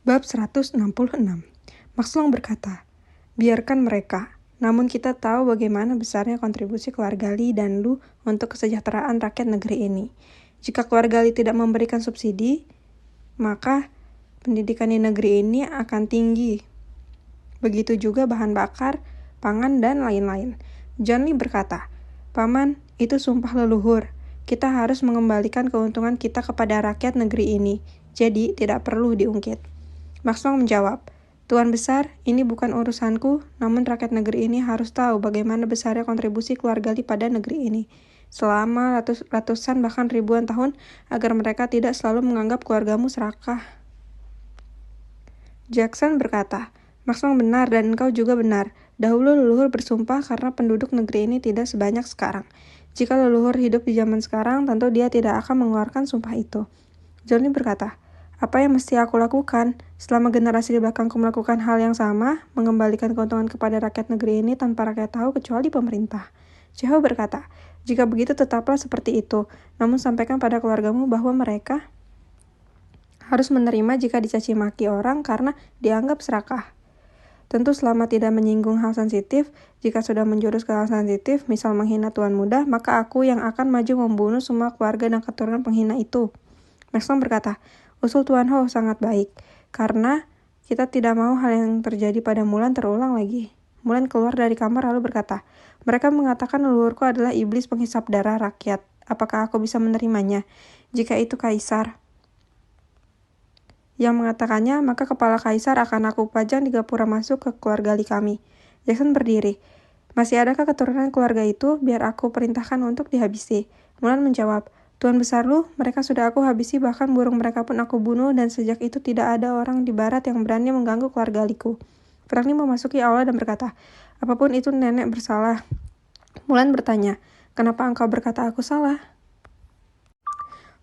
Bab 166. Max Long berkata, biarkan mereka. Namun kita tahu bagaimana besarnya kontribusi keluarga Lee dan Lu untuk kesejahteraan rakyat negeri ini. Jika keluarga Lee tidak memberikan subsidi, maka pendidikan di negeri ini akan tinggi. Begitu juga bahan bakar, pangan, dan lain-lain. John Lee berkata, Paman, itu sumpah leluhur. Kita harus mengembalikan keuntungan kita kepada rakyat negeri ini. Jadi tidak perlu diungkit. Max Long menjawab, Tuan Besar, ini bukan urusanku, namun rakyat negeri ini harus tahu bagaimana besarnya kontribusi keluarga Lee pada negeri ini. Selama ratusan bahkan ribuan tahun, agar mereka tidak selalu menganggap keluargamu serakah. Jackson berkata, Max Long benar dan engkau juga benar. Dahulu leluhur bersumpah karena penduduk negeri ini tidak sebanyak sekarang. Jika leluhur hidup di zaman sekarang, tentu dia tidak akan mengeluarkan sumpah itu. Johnny berkata, apa yang mesti aku lakukan? Selama generasi di belakangku melakukan hal yang sama, mengembalikan keuntungan kepada rakyat negeri ini tanpa rakyat tahu kecuali pemerintah. Cheho berkata, jika begitu tetaplah seperti itu, namun sampaikan pada keluargamu bahwa mereka harus menerima jika dicaci maki orang karena dianggap serakah. Tentu selama tidak menyinggung hal sensitif, jika sudah menjurus ke hal sensitif, misal menghina tuan muda, maka aku yang akan maju membunuh semua keluarga dan keturunan penghina itu. Max Long berkata, usul Tuan Ho sangat baik, karena kita tidak mau hal yang terjadi pada Mulan terulang lagi. Mulan keluar dari kamar lalu berkata, mereka mengatakan leluhurku adalah iblis penghisap darah rakyat. Apakah aku bisa menerimanya? Jika itu kaisar yang mengatakannya, maka kepala kaisar akan aku pajang di gapura masuk ke keluarga Lee kami. Jackson berdiri. Masih adakah keturunan keluarga itu? Biar aku perintahkan untuk dihabisi. Mulan menjawab, Tuan Besar Lu, mereka sudah aku habisi, bahkan burung mereka pun aku bunuh, dan sejak itu tidak ada orang di barat yang berani mengganggu keluarga Liku. Franklin memasuki aula dan berkata, apapun itu nenek bersalah. Mulan bertanya, kenapa engkau berkata aku salah?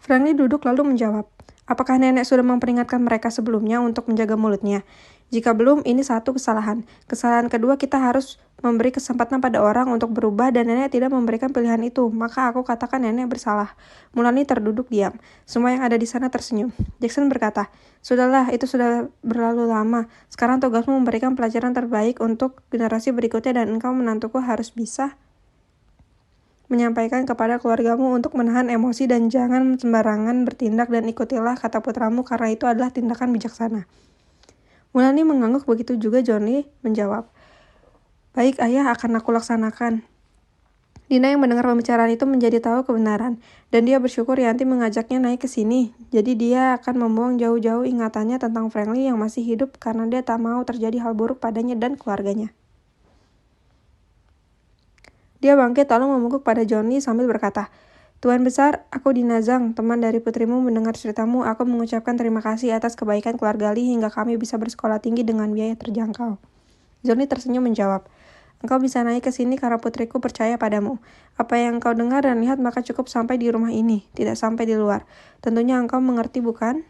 Franklin duduk lalu menjawab, apakah nenek sudah memperingatkan mereka sebelumnya untuk menjaga mulutnya? Jika belum, ini satu kesalahan. Kesalahan kedua, kita harus memberi kesempatan pada orang untuk berubah dan nenek tidak memberikan pilihan itu. Maka aku katakan nenek bersalah. Mulani terduduk diam. Semua yang ada di sana tersenyum. Jackson berkata, sudahlah, itu sudah berlalu lama. Sekarang tugasmu memberikan pelajaran terbaik untuk generasi berikutnya dan engkau menantuku harus bisa menyampaikan kepada keluargamu untuk menahan emosi dan jangan sembarangan bertindak dan ikutilah kata putramu karena itu adalah tindakan bijaksana. Mulani mengangguk, begitu juga Johnny menjawab, baik ayah, akan aku laksanakan. Dina yang mendengar pembicaraan itu menjadi tahu kebenaran, dan dia bersyukur Yanti mengajaknya naik ke sini. Jadi dia akan membuang jauh-jauh ingatannya tentang Franklin yang masih hidup karena dia tak mau terjadi hal buruk padanya dan keluarganya. Dia bangkit lalu memukul pada Johnny sambil berkata, Tuan Besar, aku Dina Zhang, teman dari putrimu. Mendengar ceritamu, aku mengucapkan terima kasih atas kebaikan keluarga Lee hingga kami bisa bersekolah tinggi dengan biaya terjangkau. Johnny tersenyum menjawab, engkau bisa naik ke sini karena putriku percaya padamu. Apa yang engkau dengar dan lihat maka cukup sampai di rumah ini, tidak sampai di luar. Tentunya engkau mengerti, bukan?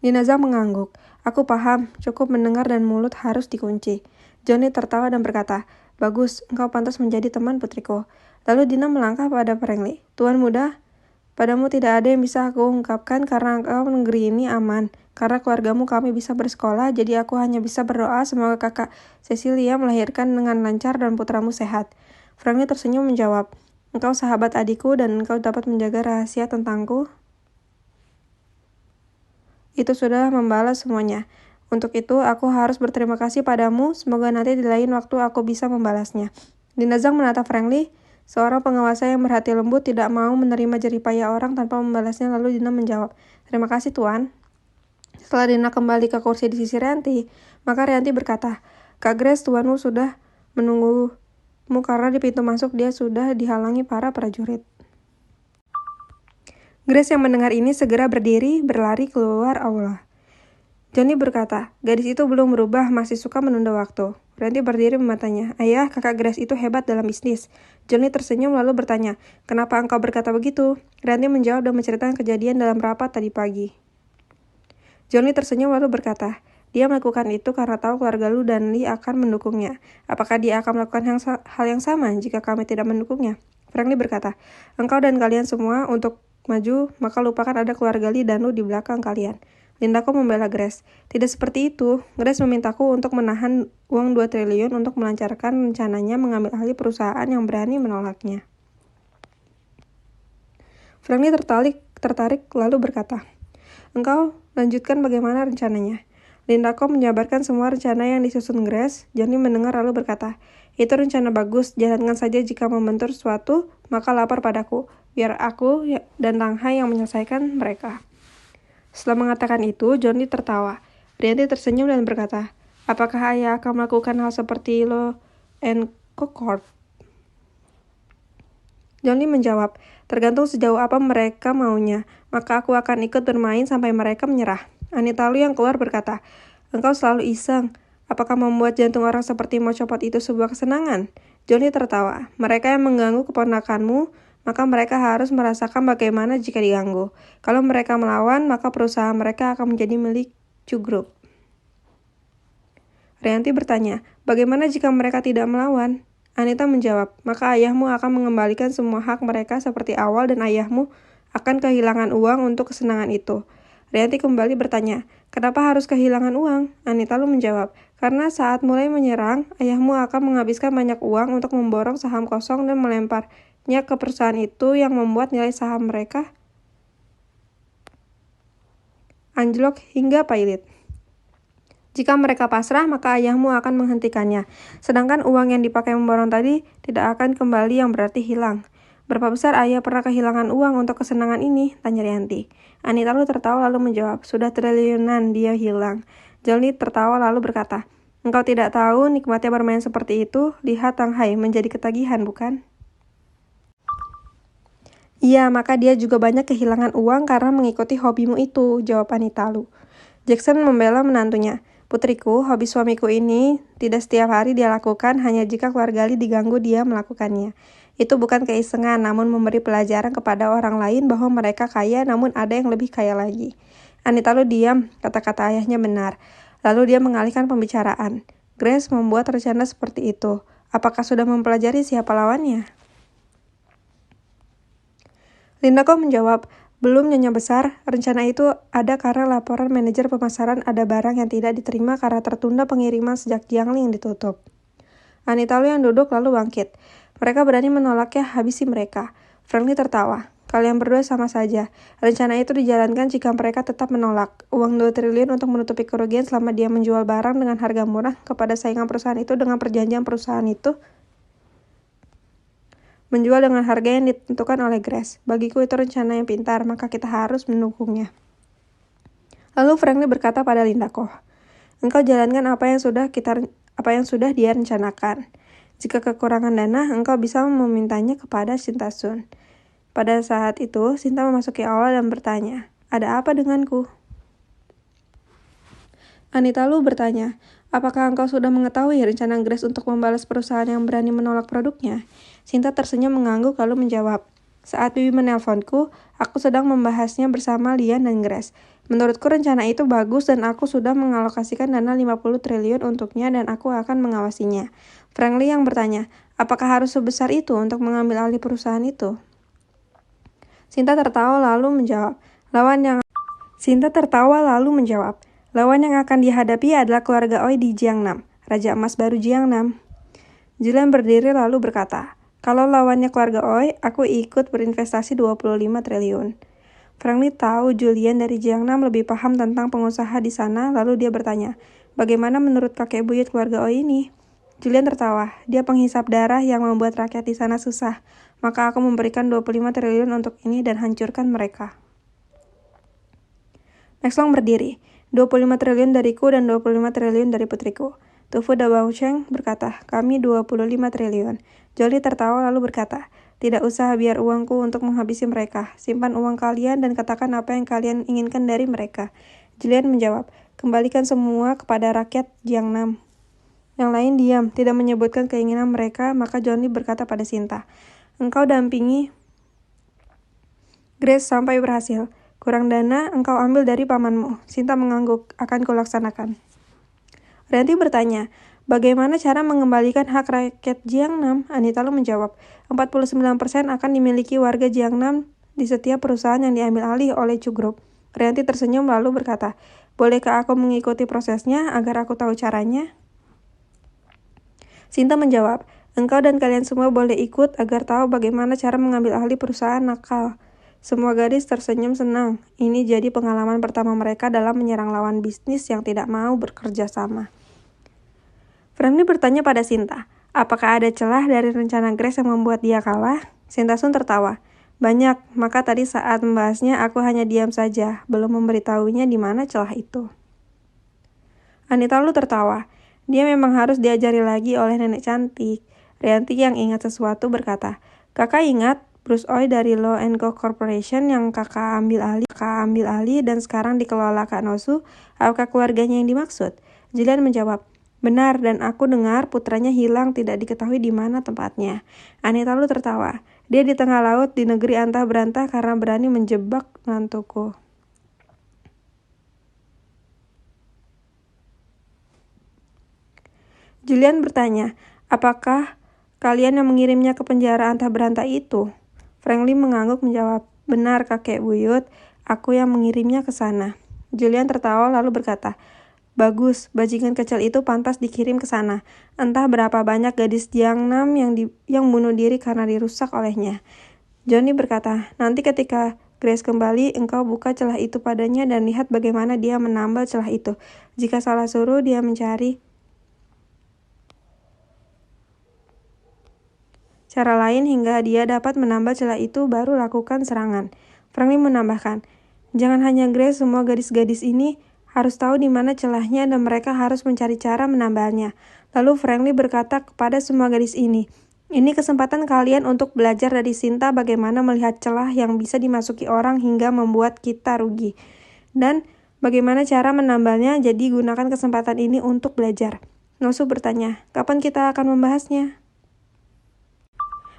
Dina Zhang mengangguk. Aku paham, cukup mendengar dan mulut harus dikunci. Johnny tertawa dan berkata, bagus, engkau pantas menjadi teman putriku. Lalu Dina melangkah pada Franklin. Tuan muda, padamu tidak ada yang bisa aku ungkapkan karena engkau negeri ini aman. Karena keluargamu kami bisa bersekolah, jadi aku hanya bisa berdoa semoga kakak Cecilia melahirkan dengan lancar dan putramu sehat. Franklin tersenyum menjawab, engkau sahabat adikku dan engkau dapat menjaga rahasia tentangku. Itu sudah membalas semuanya. Untuk itu, aku harus berterima kasih padamu. Semoga nanti di lain waktu aku bisa membalasnya. Dina Zhang menatap Franklin. Seorang penguasa yang berhati lembut tidak mau menerima jeripaya orang tanpa membalasnya. Lalu Dina menjawab, terima kasih Tuan. Setelah Dina kembali ke kursi di sisi Rianti, maka Rianti berkata, Kak Grace, tuanmu sudah menunggumu karena di pintu masuk dia sudah dihalangi para prajurit. Grace yang mendengar ini segera berdiri, berlari keluar aula. Johnny berkata, gadis itu belum berubah, masih suka menunda waktu. Rianti berdiri mematanya, ayah, kakak Grace itu hebat dalam bisnis. Johnny tersenyum lalu bertanya, kenapa engkau berkata begitu? Rianti menjawab dan menceritakan kejadian dalam rapat tadi pagi. Johnny tersenyum lalu berkata, dia melakukan itu karena tahu keluarga Lu dan Lee akan mendukungnya. Apakah dia akan melakukan hal yang sama jika kami tidak mendukungnya? Franklin berkata, engkau dan kalian semua untuk maju, maka lupakan ada keluarga Lee dan Lu di belakang kalian. Lindako membela Grace. Tidak seperti itu. Grace memintaku untuk menahan uang 2 triliun untuk melancarkan rencananya mengambil alih perusahaan yang berani menolaknya. Franklin tertarik lalu berkata, "Engkau lanjutkan bagaimana rencananya?" Lindako menjabarkan semua rencana yang disusun Grace. Johnny mendengar lalu berkata, "Itu rencana bagus, jalankan saja jika membentur sesuatu, maka lapor padaku. Biar aku dan Tang Hai yang menyelesaikan mereka." Setelah mengatakan itu, Johnny tertawa. Rianti tersenyum dan berkata, "Apakah ayah akan melakukan hal seperti Lo and Concord?" Johnny menjawab, "Tergantung sejauh apa mereka maunya, maka aku akan ikut bermain sampai mereka menyerah." Anita Lu yang keluar berkata, "Engkau selalu iseng. Apakah membuat jantung orang seperti mau copot itu sebuah kesenangan?" Johnny tertawa. "Mereka yang mengganggu keponakanmu, maka mereka harus merasakan bagaimana jika diganggu. Kalau mereka melawan, maka perusahaan mereka akan menjadi milik Chu Group." Rianti bertanya, "Bagaimana jika mereka tidak melawan?" Anita menjawab, "Maka ayahmu akan mengembalikan semua hak mereka seperti awal dan ayahmu akan kehilangan uang untuk kesenangan itu." Rianti kembali bertanya, "Kenapa harus kehilangan uang?" Anita Lu menjawab, "Karena saat mulai menyerang, ayahmu akan menghabiskan banyak uang untuk memborong saham kosong dan melemparnya ke perusahaan itu yang membuat nilai saham mereka anjlok hingga pailit. Jika mereka pasrah, maka ayahmu akan menghentikannya. Sedangkan uang yang dipakai memborong tadi tidak akan kembali yang berarti hilang." "Berapa besar ayah pernah kehilangan uang untuk kesenangan ini?" tanya Rianti. Anita Lu tertawa lalu menjawab, "Sudah triliunan dia hilang." Johnny tertawa lalu berkata, "Engkau tidak tahu nikmatnya bermain seperti itu. Lihat Tang Hai menjadi ketagihan, bukan?" "Iya, maka dia juga banyak kehilangan uang karena mengikuti hobimu itu," jawab Anita Lu. Jackson membela menantunya. "Putriku, hobi suamiku ini tidak setiap hari dia lakukan, hanya jika keluarga Lee diganggu dia melakukannya. Itu bukan keisengan, namun memberi pelajaran kepada orang lain bahwa mereka kaya namun ada yang lebih kaya lagi." Anita Lu diam, kata-kata ayahnya benar. Lalu dia mengalihkan pembicaraan. "Grace membuat rencana seperti itu. Apakah sudah mempelajari siapa lawannya?" Lindako menjawab, "Belum, Nyonya Besar. Rencana itu ada karena laporan manajer pemasaran ada barang yang tidak diterima karena tertunda pengiriman sejak Jiangling ditutup." Anita Lu yang duduk lalu bangkit. "Mereka berani menolaknya, habisi mereka." Franklin tertawa. "Kalian berdua sama saja. Rencana itu dijalankan jika mereka tetap menolak. Uang 2 triliun untuk menutupi kerugian selama dia menjual barang dengan harga murah kepada saingan perusahaan itu dengan perjanjian perusahaan itu menjual dengan harga yang ditentukan oleh Grace. Bagiku itu rencana yang pintar, maka kita harus mendukungnya." Lalu Franklin berkata pada Lindako, "Engkau jalankan apa yang sudah dia rencanakan. Jika kekurangan dana, engkau bisa memintanya kepada Sinta Sun." Pada saat itu, Sinta memasuki aula dan bertanya, "Ada apa denganku?" Anita Lu bertanya, "Apakah engkau sudah mengetahui rencana Grace untuk membalas perusahaan yang berani menolak produknya?" Sinta tersenyum mengangguk lalu menjawab, "Saat Bibi menelponku, aku sedang membahasnya bersama Lian dan Grace. Menurutku rencana itu bagus dan aku sudah mengalokasikan dana 50 triliun untuknya dan aku akan mengawasinya." Franklin yang bertanya, "Apakah harus sebesar itu untuk mengambil alih perusahaan itu?" Sinta tertawa lalu menjawab, "Lawan yang akan dihadapi adalah keluarga Oi di Jiangnam, Raja Emas baru Jiangnam." Julian berdiri lalu berkata, "Kalau lawannya keluarga Oi, aku ikut berinvestasi 25 triliun. Franklin tahu Julian dari Jiangnam lebih paham tentang pengusaha di sana, lalu dia bertanya, "Bagaimana menurut kakek buyut keluarga Oi ini?" Julian tertawa, "Dia penghisap darah yang membuat rakyat di sana susah. Maka aku memberikan 25 triliun untuk ini dan hancurkan mereka." Max Long berdiri, 25 triliun dariku dan 25 triliun dari putriku." Tufu Dabaucheng berkata, "Kami 25 triliun. Jolie tertawa lalu berkata, "Tidak usah biar uangku untuk menghabisi mereka. Simpan uang kalian dan katakan apa yang kalian inginkan dari mereka." Julian menjawab, "Kembalikan semua kepada rakyat Jiangnam." Yang lain diam, tidak menyebutkan keinginan mereka, maka Johnny berkata pada Sinta, "Engkau dampingi Grace sampai berhasil. Kurang dana, engkau ambil dari pamanmu." Sinta mengangguk, "Akan kulaksanakan." Rianti bertanya, "Bagaimana cara mengembalikan hak rakyat Jiangnam?" Anita Lu menjawab, 49% akan dimiliki warga Jiangnam di setiap perusahaan yang diambil alih oleh Chu Group. Rianti tersenyum lalu berkata, "Bolehkah aku mengikuti prosesnya agar aku tahu caranya?" Sinta menjawab, "Engkau dan kalian semua boleh ikut agar tahu bagaimana cara mengambil alih perusahaan nakal." Semua gadis tersenyum senang. Ini jadi pengalaman pertama mereka dalam menyerang lawan bisnis yang tidak mau bekerja sama. Friendly bertanya pada Sinta, apakah ada celah dari rencana Grace yang membuat dia kalah? Sinta Sun tertawa. Banyak, maka tadi saat membahasnya aku hanya diam saja, belum memberitahunya di mana celah itu. Anita Lu tertawa. Dia memang harus diajari lagi oleh nenek cantik. Rianti yang ingat sesuatu berkata, "Kakak ingat Bruce Oy dari Law and Co Corporation yang kakak ambil alih dan sekarang dikelola Kak Nosu? Apakah keluarganya yang dimaksud?" Julian menjawab, "Benar, dan aku dengar putranya hilang, tidak diketahui di mana tempatnya." Anita Lu tertawa. "Dia di tengah laut di negeri antah berantah karena berani menjebak menantuku." Julian bertanya, "Apakah kalian yang mengirimnya ke penjara antah berantah itu?" Frankly mengangguk menjawab, "Benar kakek buyut, aku yang mengirimnya ke sana." Julian tertawa lalu berkata, "Bagus, bajingan kecil itu pantas dikirim ke sana. Entah berapa banyak gadis Jiangnam yang bunuh diri karena dirusak olehnya." Johnny berkata, "Nanti ketika Grace kembali, engkau buka celah itu padanya dan lihat bagaimana dia menambal celah itu. Jika salah suruh dia mencari cara lain hingga dia dapat menambal celah itu, baru lakukan serangan." Franklin menambahkan, "Jangan hanya Grace, semua gadis-gadis ini harus tahu di mana celahnya dan mereka harus mencari cara menambalnya." Lalu Franklin berkata kepada semua gadis ini, "Ini kesempatan kalian untuk belajar dari Sinta bagaimana melihat celah yang bisa dimasuki orang hingga membuat kita rugi. Dan bagaimana cara menambalnya, jadi gunakan kesempatan ini untuk belajar." Nosu bertanya, "Kapan kita akan membahasnya?"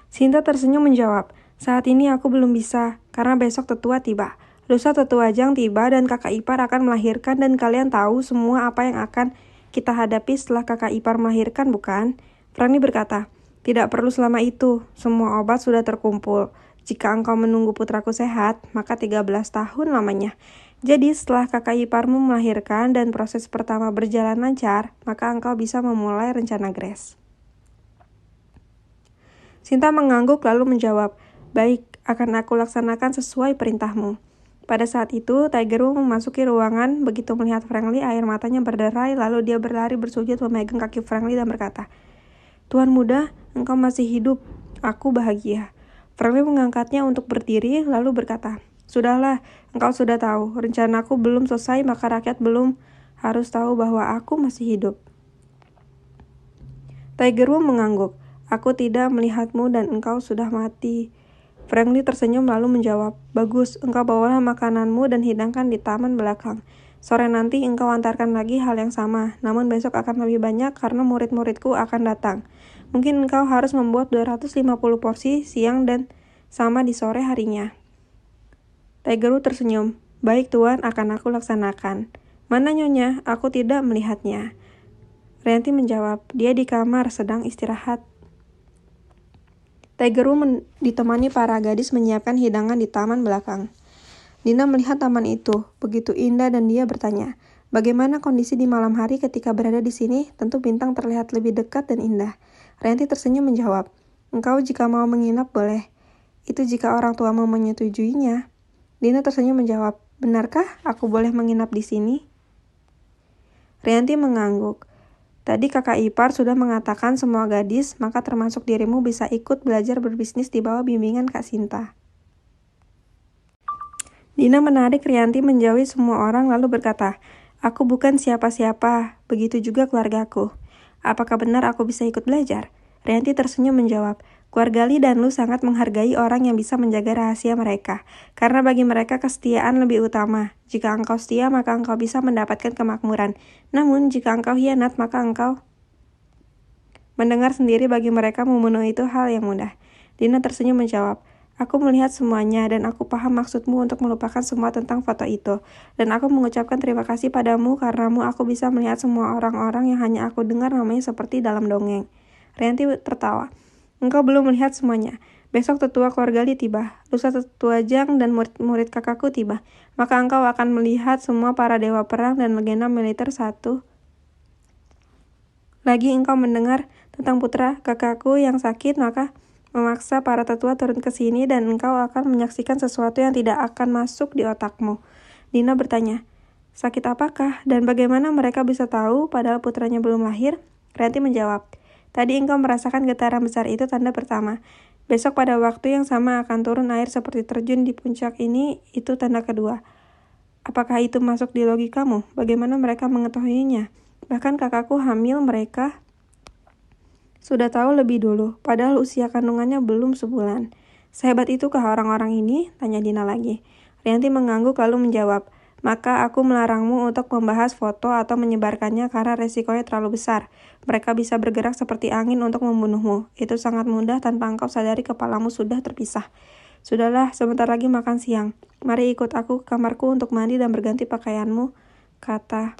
Sinta tersenyum menjawab, "Saat ini aku belum bisa, karena besok tetua tiba. Lusa tetua Jang tiba dan kakak ipar akan melahirkan dan kalian tahu semua apa yang akan kita hadapi setelah kakak ipar melahirkan, bukan?" Franny berkata, "Tidak perlu selama itu, semua obat sudah terkumpul. Jika engkau menunggu putraku sehat, maka 13 tahun lamanya. Jadi setelah kakak iparmu melahirkan dan proses pertama berjalan lancar, maka engkau bisa memulai rencana Grace." Sinta mengangguk lalu menjawab, "Baik, akan aku laksanakan sesuai perintahmu." Pada saat itu, Tiger Wu memasuki ruangan. Begitu melihat Frankly, air matanya berderai, lalu dia berlari bersujud memegang kaki Frankly dan berkata, "Tuan muda, engkau masih hidup. Aku bahagia." Frankly mengangkatnya untuk berdiri, lalu berkata, "Sudahlah, engkau sudah tahu. Rencanaku belum selesai, maka rakyat belum harus tahu bahwa aku masih hidup." Tiger Wu mengangguk, "Aku tidak melihatmu dan engkau sudah mati." Frankly tersenyum lalu menjawab, "Bagus, engkau bawalah makananmu dan hidangkan di taman belakang. Sore nanti engkau antarkan lagi hal yang sama, namun besok akan lebih banyak karena murid-muridku akan datang. Mungkin engkau harus membuat 250 porsi siang dan sama di sore harinya." Tiger Wu tersenyum, "Baik tuan, akan aku laksanakan." "Mana nyonya? Aku tidak melihatnya." Rianti menjawab, "Dia di kamar sedang istirahat." Tiger Wu ditemani para gadis menyiapkan hidangan di taman belakang. Dina melihat taman itu, begitu indah dan dia bertanya, "Bagaimana kondisi di malam hari ketika berada di sini? Tentu bintang terlihat lebih dekat dan indah." Rianti tersenyum menjawab, "Engkau jika mau menginap boleh. Itu jika orang tuamu menyetujuinya." Dina tersenyum menjawab, "Benarkah aku boleh menginap di sini?" Rianti mengangguk. "Tadi kakak ipar sudah mengatakan semua gadis, maka termasuk dirimu bisa ikut belajar berbisnis di bawah bimbingan Kak Sinta." Dina menarik Rianti menjauhi semua orang lalu berkata, "Aku bukan siapa-siapa, begitu juga keluargaku. Apakah benar aku bisa ikut belajar?" Rianti tersenyum menjawab, "Keluarga Li dan Lu sangat menghargai orang yang bisa menjaga rahasia mereka, karena bagi mereka kesetiaan lebih utama. Jika engkau setia, maka engkau bisa mendapatkan kemakmuran. Namun, jika engkau hianat, maka engkau..." Mendengar sendiri bagi mereka membunuh itu hal yang mudah. Dina tersenyum menjawab, "Aku melihat semuanya dan aku paham maksudmu untuk melupakan semua tentang foto itu. Dan aku mengucapkan terima kasih padamu karenamu aku bisa melihat semua orang-orang yang hanya aku dengar namanya seperti dalam dongeng." Rianti tertawa, "Engkau belum melihat semuanya. Besok tetua keluarga Li tiba, lusa tetua Jiang dan murid-murid kakakku tiba. Maka engkau akan melihat semua para dewa perang dan legenda militer satu. Lagi engkau mendengar tentang putra kakakku yang sakit, maka memaksa para tetua turun ke sini dan engkau akan menyaksikan sesuatu yang tidak akan masuk di otakmu. Dina bertanya, sakit apakah dan bagaimana mereka bisa tahu padahal putranya belum lahir? Rianti menjawab, tadi engkau merasakan getaran besar itu tanda pertama. Besok pada waktu yang sama akan turun air seperti terjun di puncak ini, itu tanda kedua. Apakah itu masuk di logikamu? Bagaimana mereka mengetahuinya? Bahkan kakakku hamil mereka sudah tahu lebih dulu, padahal usia kandungannya belum sebulan. Sehebat itukah orang-orang ini? Tanya Dina lagi. Rianti mengangguk lalu menjawab, maka aku melarangmu untuk membahas foto atau menyebarkannya karena resikonya terlalu besar. Mereka bisa bergerak seperti angin untuk membunuhmu. Itu sangat mudah tanpa engkau sadari kepalamu sudah terpisah. Sudahlah, sebentar lagi makan siang. Mari ikut aku ke kamarku untuk mandi dan berganti pakaianmu, kata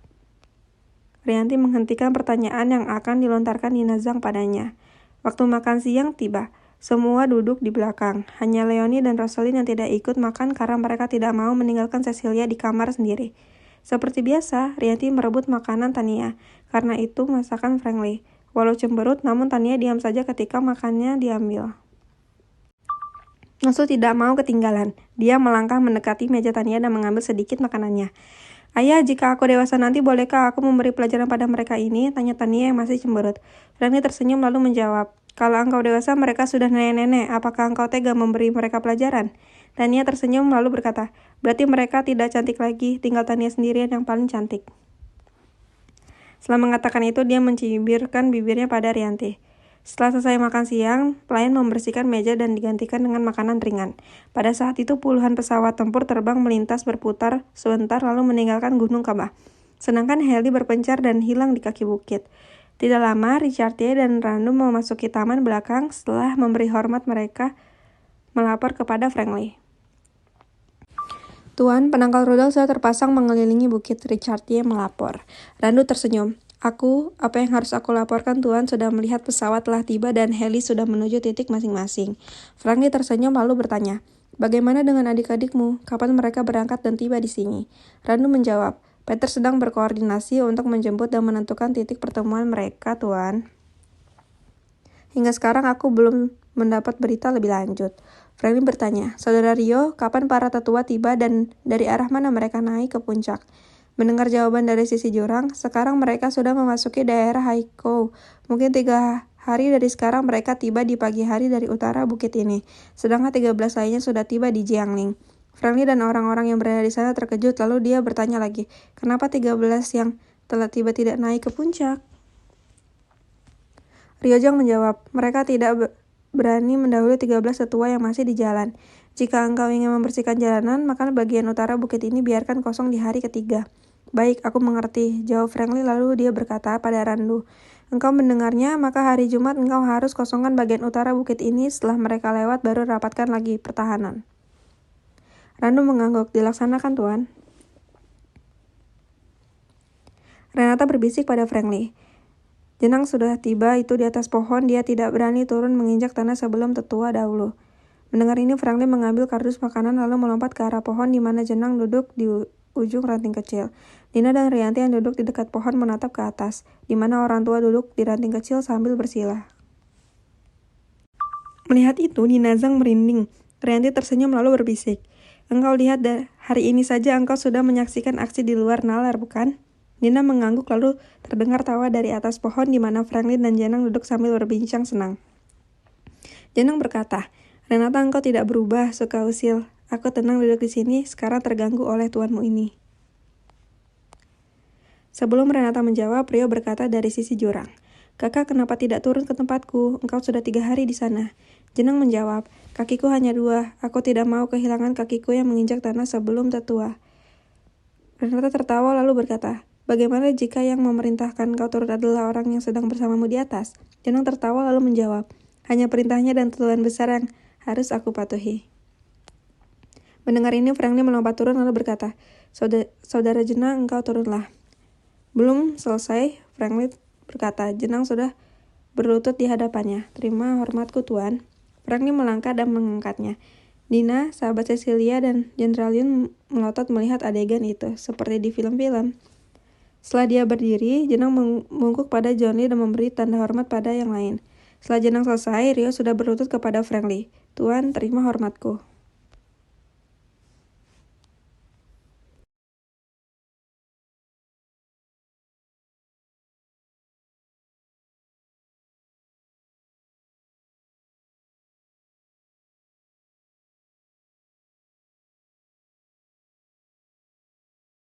Rianti menghentikan pertanyaan yang akan dilontarkan Nina Zhang padanya. Waktu makan siang tiba. Semua duduk di belakang. Hanya Leonie dan Rosalind yang tidak ikut makan karena mereka tidak mau meninggalkan Cecilia di kamar sendiri. Seperti biasa, Rianti merebut makanan Tania. Karena itu masakan Frankly. Walau cemberut, namun Tania diam saja ketika makannya diambil. Nasu tidak mau ketinggalan. Dia melangkah mendekati meja Tania dan mengambil sedikit makanannya. Ayah, jika aku dewasa nanti, bolehkah aku memberi pelajaran pada mereka ini? Tanya Tania yang masih cemberut. Franky tersenyum lalu menjawab, kalau engkau dewasa, mereka sudah nenek-nenek. Apakah engkau tega memberi mereka pelajaran? Tania tersenyum lalu berkata, berarti mereka tidak cantik lagi, tinggal Tania sendirian yang paling cantik. Setelah mengatakan itu, dia mencibirkan bibirnya pada Rianti. Setelah selesai makan siang, pelayan membersihkan meja dan digantikan dengan makanan ringan. Pada saat itu puluhan pesawat tempur terbang melintas berputar sebentar lalu meninggalkan Gunung Kabah. Sedangkan heli berpencar dan hilang di kaki bukit. Tidak lama, Richartie dan Randu memasuki taman belakang setelah memberi hormat mereka melapor kepada Frankly. Tuan, penangkal rudal sudah terpasang mengelilingi bukit. Richartie melapor. Randu tersenyum. Apa yang harus aku laporkan Tuan? Sudah melihat pesawat telah tiba dan heli sudah menuju titik masing-masing. Frankly tersenyum lalu bertanya, bagaimana dengan adik-adikmu? Kapan mereka berangkat dan tiba di sini? Randu menjawab, Peter sedang berkoordinasi untuk menjemput dan menentukan titik pertemuan mereka, Tuan. Hingga sekarang aku belum mendapat berita lebih lanjut. Frankly bertanya, Saudara Rio, kapan para tetua tiba dan dari arah mana mereka naik ke puncak? Mendengar jawaban dari sisi jurang, sekarang mereka sudah memasuki daerah Haikou. Mungkin 3 hari dari sekarang mereka tiba di pagi hari dari utara bukit ini. Sedangkan 13 lainnya sudah tiba di Jiangling. Frankly dan orang-orang yang berada di sana terkejut, lalu dia bertanya lagi, kenapa 13 yang telah tiba tidak naik ke puncak? Rio Zhang menjawab, mereka tidak berani mendahului 13 tetua yang masih di jalan. Jika engkau ingin membersihkan jalanan, maka bagian utara bukit ini biarkan kosong di hari ketiga. Baik, aku mengerti, jawab Frankly lalu dia berkata pada Randu. Engkau mendengarnya, maka hari Jumat engkau harus kosongkan bagian utara bukit ini setelah mereka lewat baru rapatkan lagi pertahanan. Randu mengangguk, dilaksanakan Tuan. Renata berbisik pada Frankly. Jenang sudah tiba itu di atas pohon, dia tidak berani turun menginjak tanah sebelum tetua dahulu. Mendengar ini, Frankly mengambil kardus makanan lalu melompat ke arah pohon di mana Jenang duduk di ujung ranting kecil. Dina dan Rianti yang duduk di dekat pohon menatap ke atas, di mana orang tua duduk di ranting kecil sambil bersila. Melihat itu, Nina Zhang merinding. Rianti tersenyum lalu berbisik, engkau lihat hari ini saja engkau sudah menyaksikan aksi di luar nalar, bukan? Nina mengangguk lalu terdengar tawa dari atas pohon di mana Frankly dan Jenang duduk sambil berbincang senang. Jenang berkata, Renata engkau tidak berubah, suka usil. Aku tenang duduk di sini, sekarang terganggu oleh tuanmu ini. Sebelum Renata menjawab, Rio berkata dari sisi jurang. Kakak, kenapa tidak turun ke tempatku? Engkau sudah 3 hari di sana. Jenang menjawab, kakiku hanya 2. Aku tidak mau kehilangan kakiku yang menginjak tanah sebelum tetua. Renata tertawa lalu berkata, bagaimana jika yang memerintahkan kau turun adalah orang yang sedang bersamamu di atas? Jenang tertawa lalu menjawab, hanya perintahnya dan tujuan besar yang harus aku patuhi. Mendengar ini, Frankly melompat turun lalu berkata, Saudara Jenang, engkau turunlah. Belum selesai, Frankly berkata, Jenang sudah berlutut di hadapannya. Terima hormatku, Tuan. Franklin melangkah dan mengangkatnya. Dina, sahabat Cecilia, dan Jenderal Yun melotot melihat adegan itu, seperti di film-film. Setelah dia berdiri, Jenang membungkuk pada John Lee dan memberi tanda hormat pada yang lain. Setelah Jenang selesai, Rio sudah berlutut kepada Franklin. "Tuan, terima hormatku."